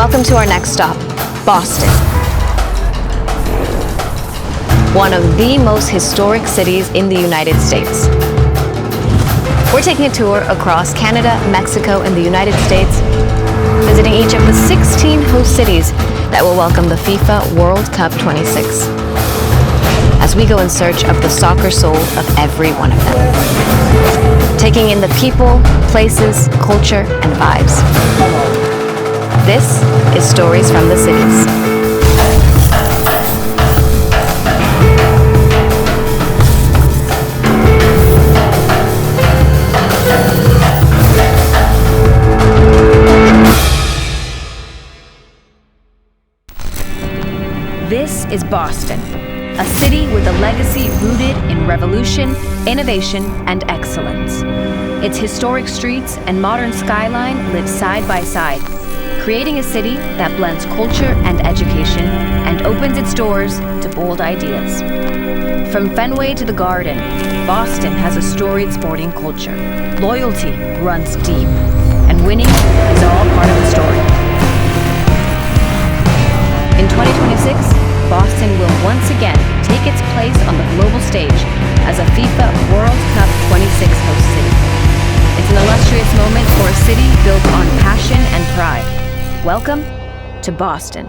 Welcome to our next stop, Boston. One of the most historic cities in the United States. We're taking a tour across Canada, Mexico, and the United States, visiting each of the 16 host cities that will welcome the FIFA World Cup 26, as we go in search of the soccer soul of every one of them, taking in the people, places, culture, and vibes. This is Stories from the Cities. This is Boston, a city with a legacy rooted in revolution, innovation, and excellence. Its historic streets and modern skyline live side by side, creating a city that blends culture and education and opens its doors to bold ideas. From Fenway to the Garden, Boston has a storied sporting culture. Loyalty runs deep, and winning is all part of the story. In 2026, Boston will once again take its place on the global stage as a FIFA World Cup 26 host city. It's an illustrious moment for a city built on passion and pride. Welcome to Boston.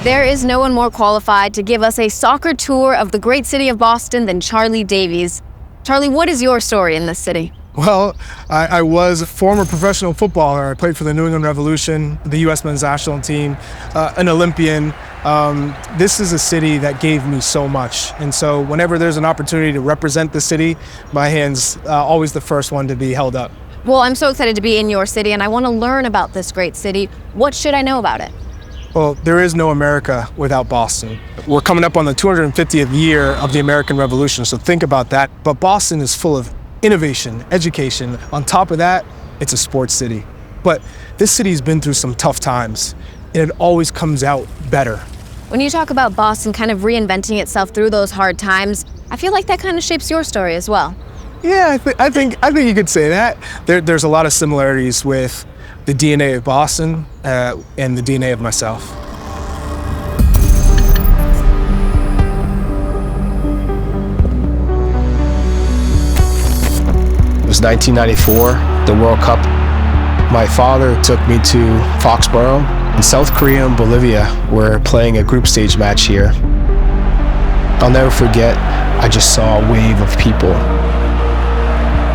There is no one more qualified to give us a soccer tour of the great city of Boston than Charlie Davies. Charlie, what is your story in this city? Well, I was a former professional footballer. I played for the New England Revolution, the U.S. men's national team, an Olympian. This is a city that gave me so much. And so whenever there's an opportunity to represent the city, my hand's always the first one to be held up. Well, I'm so excited to be in your city, and I want to learn about this great city. What should I know about it? Well, there is no America without Boston. We're coming up on the 250th year of the American Revolution, so think about that. But Boston is full of innovation, education. On top of that, it's a sports city. But this city's been through some tough times, and it always comes out better. When you talk about Boston kind of reinventing itself through those hard times, I feel like that kind of shapes your story as well. Yeah, I think you could say that. There's a lot of similarities with the DNA of Boston and the DNA of myself. It was 1994, the World Cup. My father took me to Foxborough. In South Korea and Bolivia were playing a group stage match here. I'll never forget, I just saw a wave of people.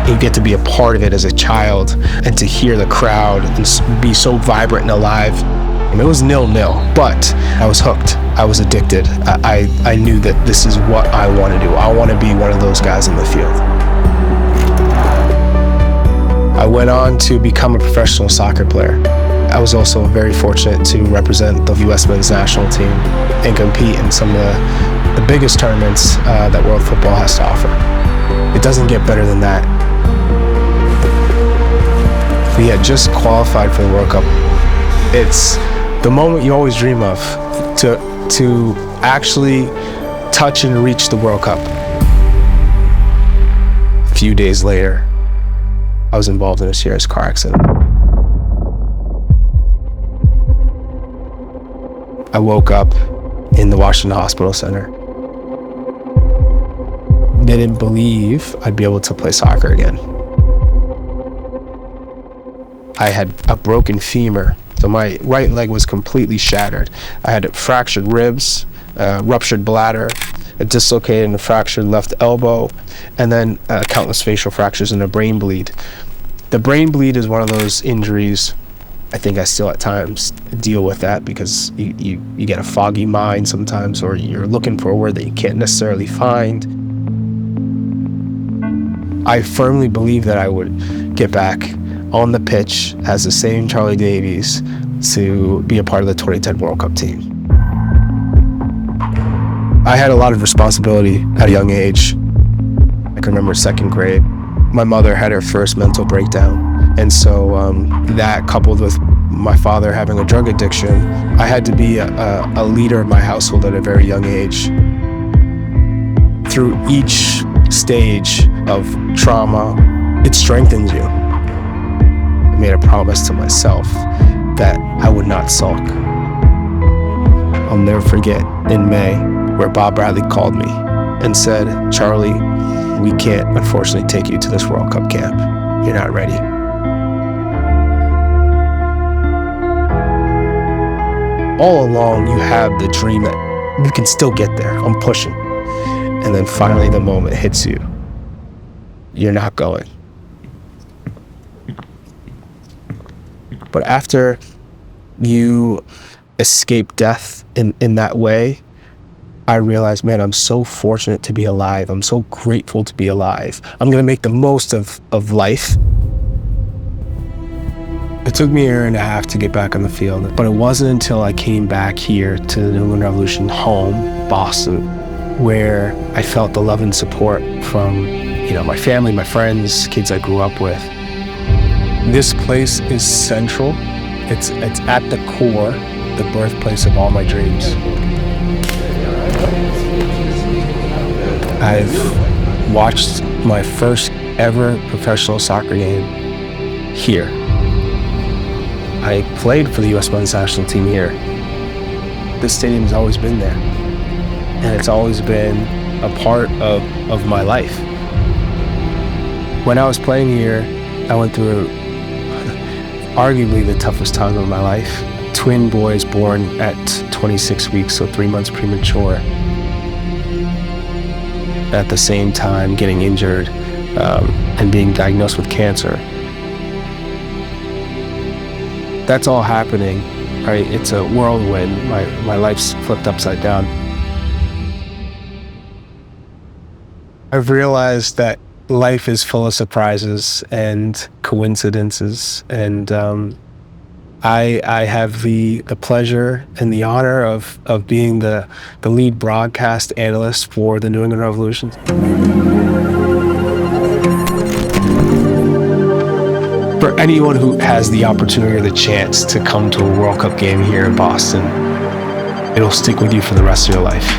You get to be a part of it as a child and to hear the crowd and be so vibrant and alive. It was 0-0, but I was hooked. I was addicted. I knew that this is what I want to do. I want to be one of those guys in the field. I went on to become a professional soccer player. I was also very fortunate to represent the U.S. men's national team and compete in some of the biggest tournaments that world football has to offer. It doesn't get better than that. We had just qualified for the World Cup. It's the moment you always dream of, to actually touch and reach the World Cup. A few days later, I was involved in a serious car accident. I woke up in the Washington Hospital Center. They didn't believe I'd be able to play soccer again. I had a broken femur, so my right leg was completely shattered. I had fractured ribs, ruptured bladder, a dislocated and fractured left elbow, and then countless facial fractures and a brain bleed. The brain bleed is one of those injuries, I think I still at times deal with that because you get a foggy mind sometimes, or you're looking for a word that you can't necessarily find. I firmly believe that I would get back on the pitch as the same Charlie Davies to be a part of the 2010 World Cup team. I had a lot of responsibility at a young age. I can remember second grade. My mother had her first mental breakdown. And so that coupled with my father having a drug addiction, I had to be a leader in my household at a very young age. Through each stage of trauma, It strengthens you. I made a promise to myself that I would not sulk. I'll never forget in May where Bob Bradley called me and said, "Charlie, we can't unfortunately take you to this World Cup camp. You're not ready." All along, you have the dream that you can still get there. I'm pushing. And then finally the moment hits you. You're not going. But after you escape death in that way, I realized, man, I'm so fortunate to be alive. I'm so grateful to be alive. I'm gonna make the most of life. It took me a year and a half to get back on the field, but it wasn't until I came back here to the New England Revolution home, Boston, where I felt the love and support from, my family, my friends, kids I grew up with. This place is central. It's at the core, the birthplace of all my dreams. I've watched my first ever professional soccer game here. I played for the U.S. men's national team here. This stadium's always been there, and it's always been a part of my life. When I was playing here, I went through arguably the toughest time of my life. Twin boys born at 26 weeks, so 3 months premature. At the same time, getting injured and being diagnosed with cancer. That's all happening, right? It's a whirlwind. My life's flipped upside down. I've realized that life is full of surprises and coincidences, and I have the pleasure and the honor of being the lead broadcast analyst for the New England Revolution. For anyone who has the opportunity or the chance to come to a World Cup game here in Boston, it'll stick with you for the rest of your life.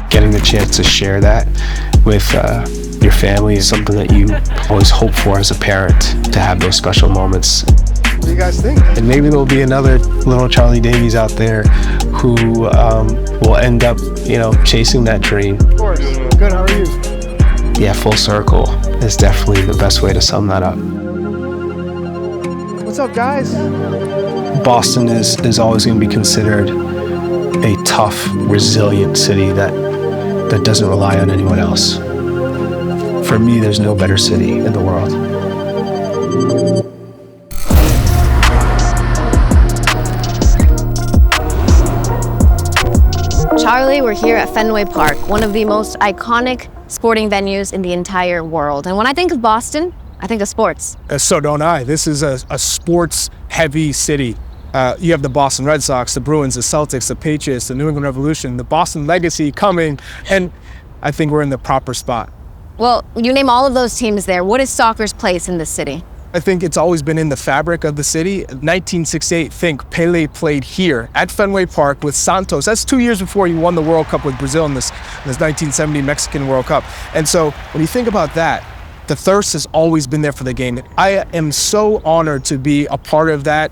Getting the chance to share that with your family is something that you always hope for as a parent, to have those special moments. What do you guys think? And maybe there'll be another little Charlie Davies out there who will end up, chasing that dream. Of course. Good, how are you? Yeah, full circle is definitely the best way to sum that up. What's up, guys? Boston is always going to be considered a tough, resilient city that doesn't rely on anyone else. For me, there's no better city in the world. Charlie, we're here at Fenway Park, one of the most iconic sporting venues in the entire world. And when I think of Boston, I think of sports. So don't I. This is a sports-heavy city. You have the Boston Red Sox, the Bruins, the Celtics, the Patriots, the New England Revolution, the Boston Legacy coming, and I think we're in the proper spot. Well, you name all of those teams there. What is soccer's place in this city? I think it's always been in the fabric of the city. 1968, think Pele played here at Fenway Park with Santos. That's 2 years before he won the World Cup with Brazil in this 1970 Mexican World Cup. And so when you think about that, the thirst has always been there for the game. I am so honored to be a part of that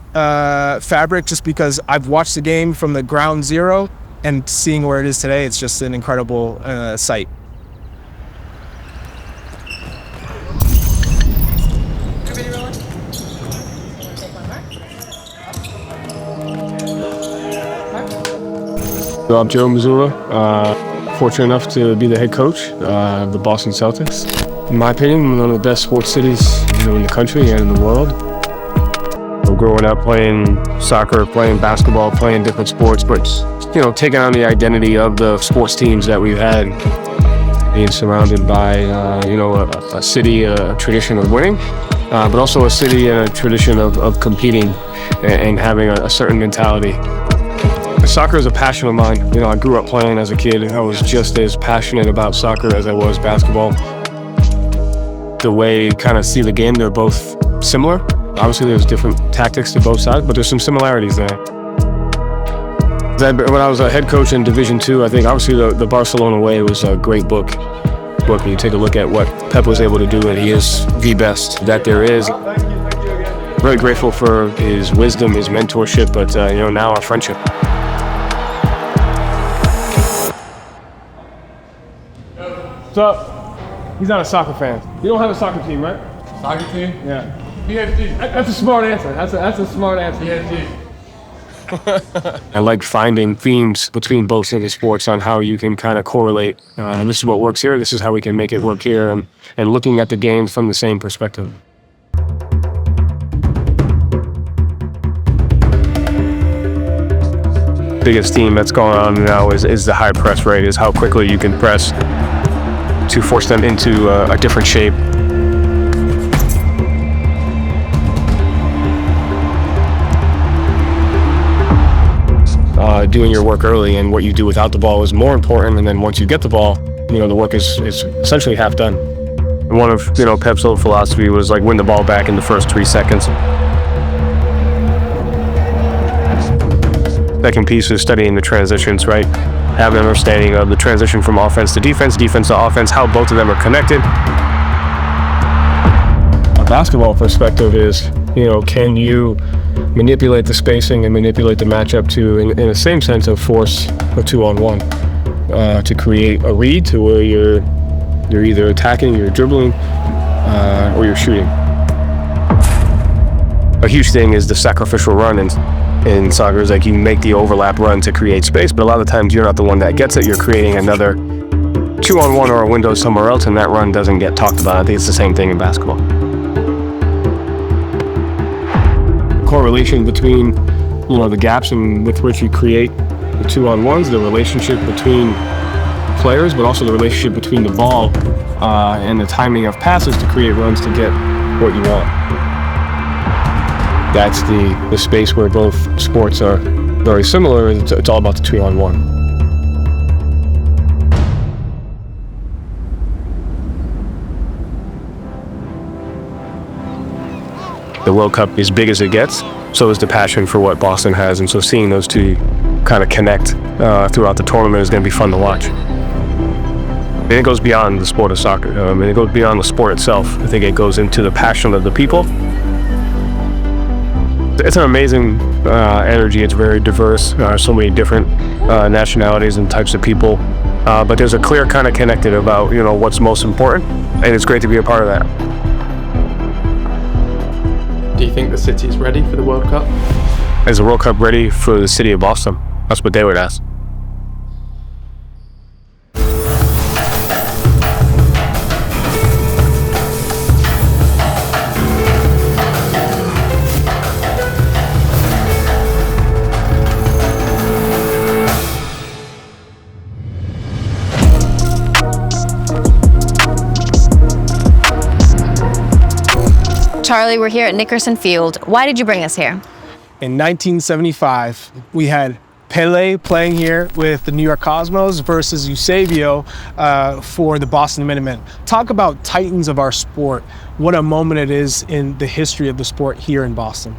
fabric, just because I've watched the game from the ground zero, and seeing where it is today, it's just an incredible sight. So I'm Joe Missoula, fortunate enough to be the head coach of the Boston Celtics. In my opinion, one of the best sports cities in the country and in the world. Growing up playing soccer, playing basketball, playing different sports, but taking on the identity of the sports teams that we've had. Being surrounded by a city, a tradition of winning, but also a city and a tradition of competing and having a certain mentality. Soccer is a passion of mine. I grew up playing as a kid. I was just as passionate about soccer as I was basketball. The way you kind of see the game, they're both similar. Obviously, there's different tactics to both sides, but there's some similarities there. When I was a head coach in Division II, I think obviously the Barcelona Way was a great book. book and you take a look at what Pep was able to do, and he is the best that there is. Very grateful for his wisdom, his mentorship, but now our friendship. What's up? He's not a soccer fan. You don't have a soccer team, right? Soccer team? Yeah. PSG. That's a smart answer. That's a smart answer. PSG. I like finding themes between both of the sports on how you can kind of correlate. This is what works here. This is how we can make it work here, and looking at the games from the same perspective. Biggest theme that's going on now is the high press rate, is how quickly you can press to force them into a different shape. Doing your work early and what you do without the ball is more important, and then once you get the ball, the work is essentially half done. One of Pep's old philosophy was like win the ball back in the first 3 seconds. Second piece is studying the transitions, right? Have an understanding of the transition from offense to defense, defense to offense, how both of them are connected. A basketball perspective is, can you manipulate the spacing and manipulate the matchup to, in the same sense of force a 2-on-1, to create a read to where you're either attacking, you're dribbling, or you're shooting. A huge thing is the sacrificial run in soccer. Is like you make the overlap run to create space, but a lot of times you're not the one that gets it. You're creating another 2-on-1 or a window somewhere else, and that run doesn't get talked about. I think it's the same thing in basketball. Correlation between the gaps in with which you create the 2-on-1s, the relationship between players, but also the relationship between the ball and the timing of passes to create runs to get what you want. That's the space where both sports are very similar. It's all about the 2-on-1. The World Cup is big as it gets, so is the passion for what Boston has, and so seeing those two kind of connect throughout the tournament is going to be fun to watch. And it goes beyond the sport of soccer. It goes beyond the sport itself. I think it goes into the passion of the people. It's an amazing energy. It's very diverse. So many different nationalities and types of people, but there's a clear kind of connected about what's most important, and it's great to be a part of that. Do you think the city is ready for the World Cup? Is the World Cup ready for the city of Boston? That's what they would ask. Charlie, we're here at Nickerson Field. Why did you bring us here? In 1975, we had Pele playing here with the New York Cosmos versus Eusebio for the Boston Minutemen. Talk about titans of our sport. What a moment it is in the history of the sport here in Boston.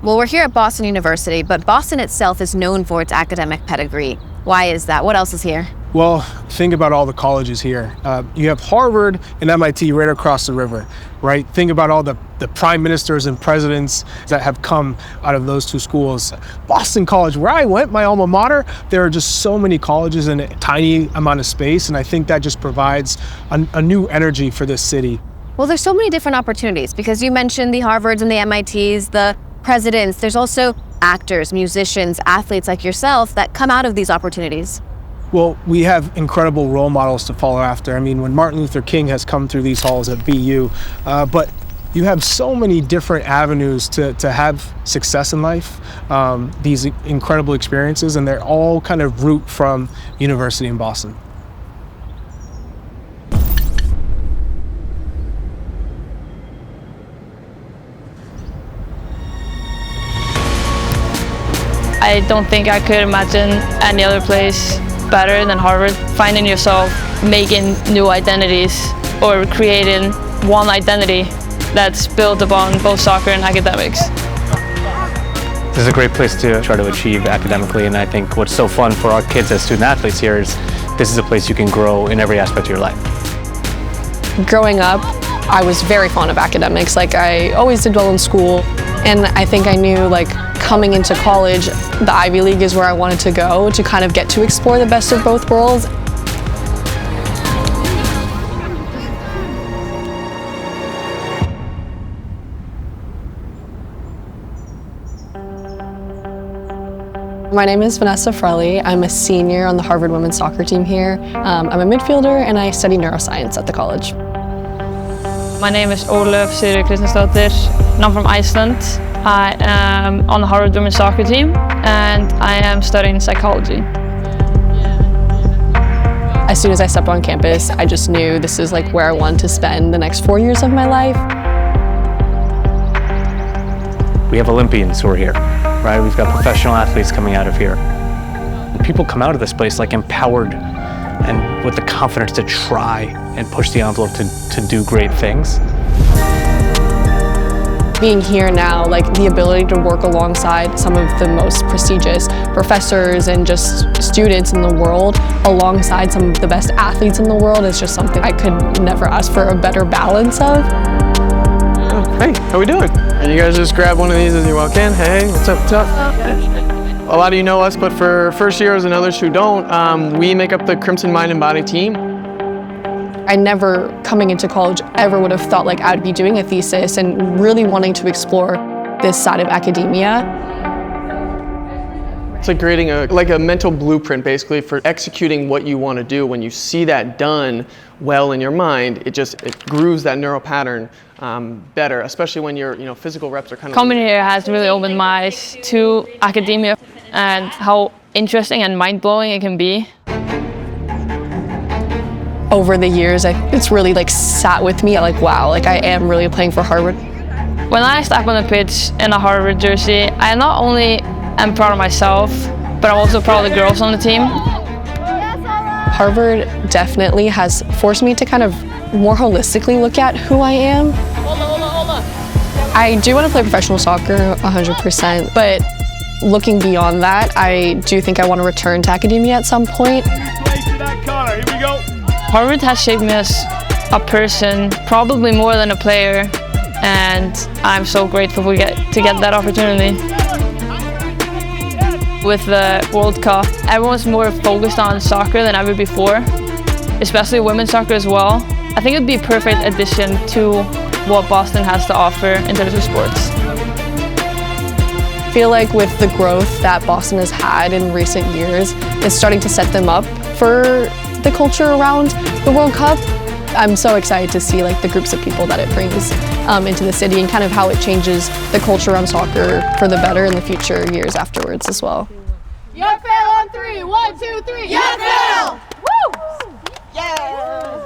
Well, we're here at Boston University, but Boston itself is known for its academic pedigree. Why is that? What else is here? Well, think about all the colleges here. You have Harvard and MIT right across the river, right? Think about all the prime ministers and presidents that have come out of those two schools. Boston College, where I went, my alma mater, there are just so many colleges in a tiny amount of space, and I think that just provides a new energy for this city. Well, there's so many different opportunities because you mentioned the Harvards and the MITs, the presidents. There's also actors, musicians, athletes like yourself that come out of these opportunities. Well, we have incredible role models to follow after. I mean, when Martin Luther King has come through these halls at BU, but you have so many different avenues to have success in life, these incredible experiences, and they're all kind of root from University in Boston. I don't think I could imagine any other place better than Harvard. Finding yourself making new identities or creating one identity that's built upon both soccer and academics. This is a great place to try to achieve academically, and I think what's so fun for our kids as student athletes here is this is a place you can grow in every aspect of your life. Growing up, I was very fond of academics. Like, I always did well in school, and I think I knew, like, coming into college, the Ivy League is where I wanted to go to kind of get to explore the best of both worlds. My name is Vanessa Frelly. I'm a senior on the Harvard women's soccer team here. I'm a midfielder and I study neuroscience at the college. My name is Ólöf Sigríður Kristjánsdóttir, and I'm from Iceland. I am on the Harvard women's soccer team and I am studying psychology. As soon as I stepped on campus, I just knew this is like where I wanted to spend the next 4 years of my life. We have Olympians who are here, right? We've got professional athletes coming out of here. People come out of this place like empowered and with the confidence to try and push the envelope to do great things. Being here now, like the ability to work alongside some of the most prestigious professors and just students in the world, alongside some of the best athletes in the world, is just something I could never ask for a better balance of. Hey, how we doing? And you guys just grab one of these as you walk in. Hey, what's up, what's up? A lot of you know us, but for first years and others who don't, we make up the Crimson Mind and Body team. I never, coming into college, ever would have thought like I'd be doing a thesis and really wanting to explore this side of academia. It's like creating a mental blueprint, basically, for executing what you want to do. When you see that done well in your mind, it grooves that neural pattern better, especially when your physical reps are kind of... Coming here has really opened my eyes to academia and how interesting and mind-blowing it can be. Over the years, it's really like sat with me, like, wow, like I am really playing for Harvard. When I step on the pitch in a Harvard jersey, I not only am proud of myself, but I'm also proud of the girls on the team. Harvard definitely has forced me to kind of more holistically look at who I am. I do want to play professional soccer 100%, but looking beyond that, I do think I want to return to academia at some point. Harvard has shaped me as a person, probably more than a player, and I'm so grateful to get that opportunity. With the World Cup, everyone's more focused on soccer than ever before, especially women's soccer as well. I think it would be a perfect addition to what Boston has to offer in terms of sports. I feel like with the growth that Boston has had in recent years, it's starting to set them up for the culture around the World Cup. I'm so excited to see like the groups of people that it brings into the city and kind of how it changes the culture around soccer for the better in the future years afterwards as well. Young Fail on 3, 1, 2, 3. Young Fail! Woo! Yeah!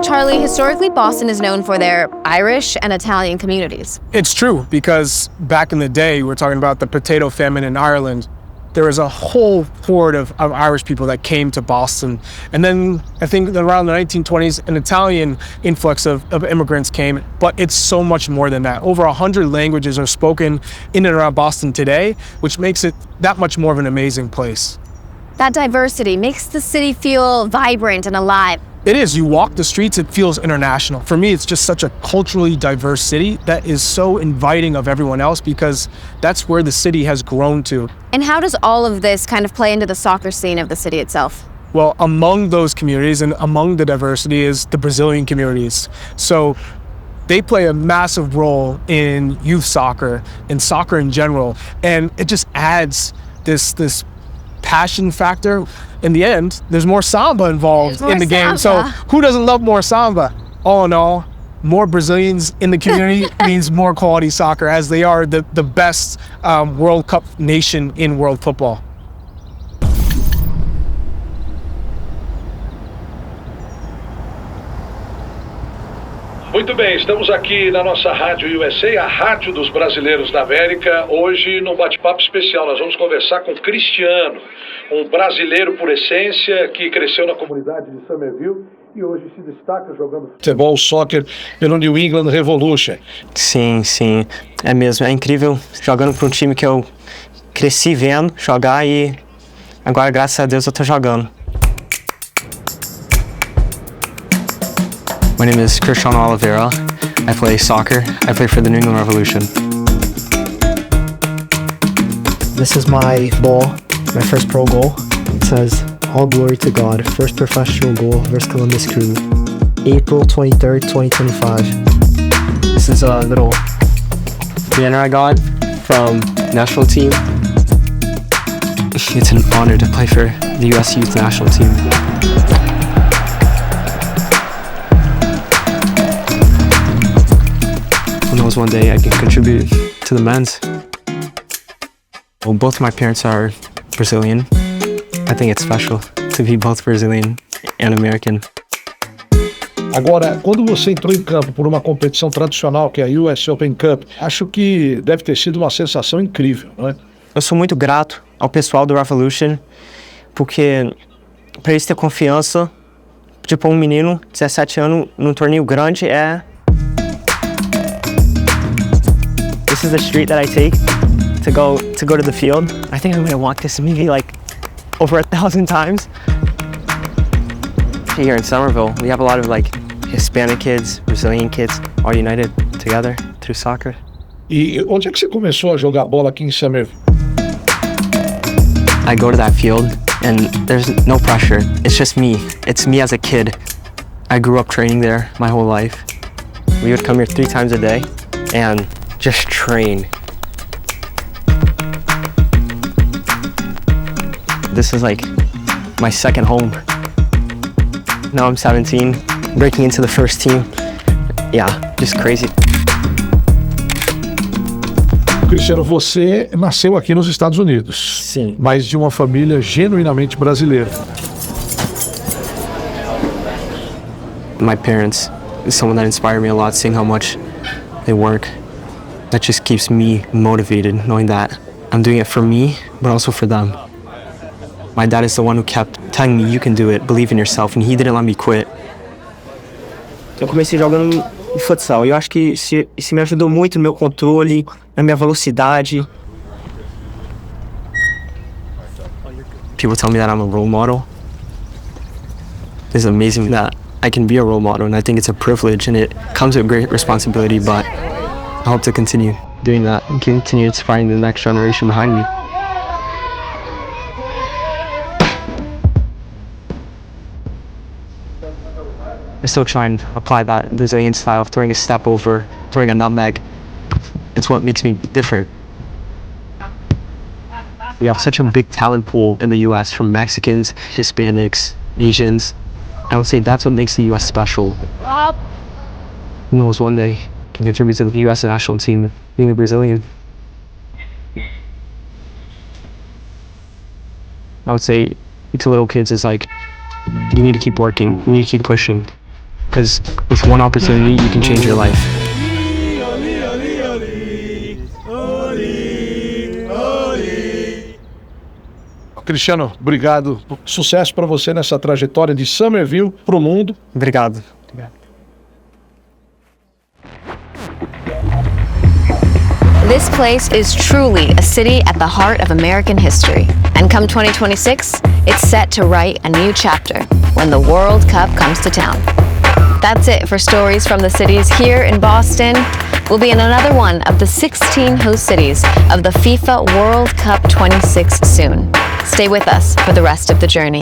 Charlie, historically, Boston is known for their Irish and Italian communities. It's true, because back in the day, we're talking about the potato famine in Ireland. There was a whole horde of Irish people that came to Boston. And then I think around the 1920s, an Italian influx of immigrants came, but it's so much more than that. Over 100 languages are spoken in and around Boston today, which makes it that much more of an amazing place. That diversity makes the city feel vibrant and alive. It is. You walk the streets, it feels international. For me, it's just such a culturally diverse city that is so inviting of everyone else, because that's where the city has grown to. And how does all of this kind of play into the soccer scene of the city itself? Well, among those communities and among the diversity is the Brazilian communities. So they play a massive role in youth soccer and soccer in general. And it just adds this passion factor. In the end, there's more samba involved in the game. So who doesn't love more samba? All in all, more Brazilians in the community means more quality soccer, as they are the best World Cup nation in world football. Muito bem, estamos aqui na nossa Rádio USA, a Rádio dos Brasileiros da América. Hoje, num bate-papo especial, nós vamos conversar com Cristiano, um brasileiro por essência que cresceu na comunidade de Somerville e hoje se destaca jogando futebol, soccer pelo New England Revolution. Sim, é mesmo. É incrível jogando para um time que eu cresci vendo jogar e agora, graças a Deus, eu tô jogando. My name is Cristiano Oliveira. I play soccer. I play for the New England Revolution. This is my ball, my first pro goal. It says, "All glory to God, first professional goal versus Columbus Crew, April 23rd, 2025. This is a little banner I got from national team. It's an honor to play for the U.S. Youth National Team. Who knows, one day I can contribute to the men's. Well, both my parents are Brazilian. I think it's special to be both Brazilian and American. Agora, quando você entrou em campo por uma competição tradicional, que é a US Open Cup, acho que deve ter sido uma sensação incrível, não é? Eu sou muito grato ao pessoal do Revolution, porque para eles ter confiança, tipo, um menino, 17 anos, num torneio grande This is the street that I take to go to the field. I think I'm gonna walk this maybe like over 1,000 times. Here in Somerville, we have a lot of like Hispanic kids, Brazilian kids, all united together through soccer. E onde é que você começou a jogar bola aqui em Somerville? I go to that field and there's no pressure. It's just me. It's me as a kid. I grew up training there my whole life. We would come here 3 times a day and just train. This is like my second home. Now I'm 17, breaking into the first team. Yeah, just crazy. Cristiano, você nasceu aqui nos Estados Unidos. Sim. Mas de uma família genuinamente brasileira. My parents is someone that inspired me a lot, seeing how much they work. That just keeps me motivated, knowing that I'm doing it for me, but also for them. My dad is the one who kept telling me, you can do it, believe in yourself, and he didn't let me quit. Eu comecei jogando futsal e eu acho que isso me ajudou muito no meu controle, na minha velocidade. People tell me that I'm a role model. It's amazing that I can be a role model, and I think it's a privilege, and it comes with great responsibility, but I hope to continue doing that and continue inspiring the next generation behind me. I still try and apply that Brazilian style of throwing a step over, throwing a nutmeg. It's what makes me different. We have such a big talent pool in the US from Mexicans, Hispanics, Asians. I would say that's what makes the US special. Who knows, one day can contribute to the US national team being a Brazilian. I would say to little kids is like, you need to keep working, you need to keep pushing. Because with one opportunity, you can change your life. Cristiano, obrigado. Sucesso para você nessa trajetória de Somerville pro mundo. Obrigado. This place is truly a city at the heart of American history. And come 2026, it's set to write a new chapter when the World Cup comes to town. That's it for stories from the cities here in Boston. We'll be in another one of the 16 host cities of the FIFA World Cup 26 soon. Stay with us for the rest of the journey.